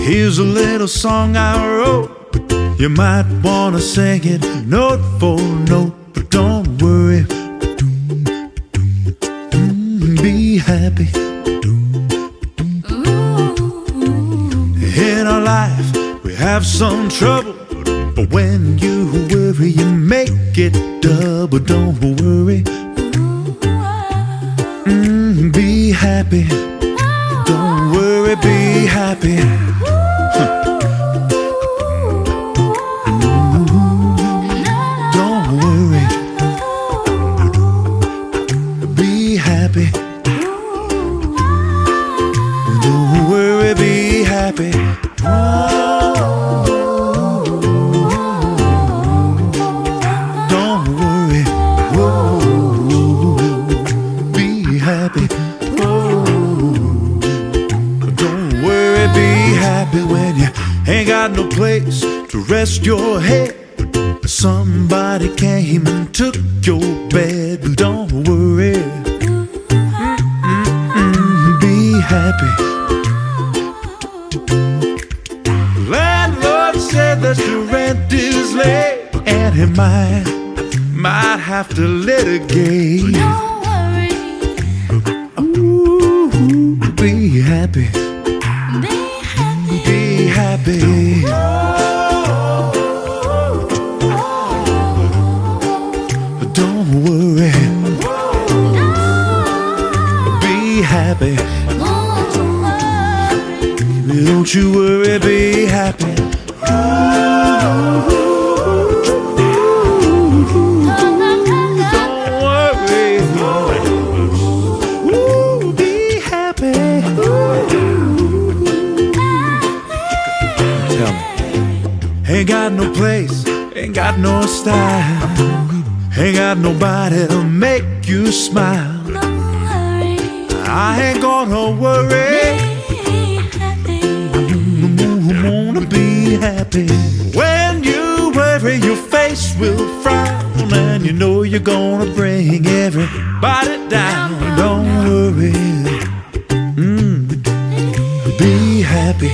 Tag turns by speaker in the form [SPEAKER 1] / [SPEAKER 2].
[SPEAKER 1] Here's a little song I wrote. You might wanna sing it note for note, but don't worry. Be happy. In our life we have some trouble, but when you worry you make it double. Don't worry. Be happy. Don't worry, be happy. Don't worry. Be happy. Don't worry, be happy. Don't worry. Be happy. Don't worry, be happy when you ain't got no place to rest your head. Somebody came and took your bed. Don't worry. Be happy. Landlord said that your rent is late, and he might have to litigate.
[SPEAKER 2] Don't worry.
[SPEAKER 1] Ooh, be happy.
[SPEAKER 2] Be happy.
[SPEAKER 1] Be happy. Don't worry. Be happy. Don't you worry, be happy. Don't worry. Ooh, be happy. Tell me. Ain't got no place, ain't got no style, ain't got nobody to make you smile. I ain't gonna worry. Be happy. When you worry, your face will frown, and you know you're gonna bring everybody down. Don't worry. Be happy.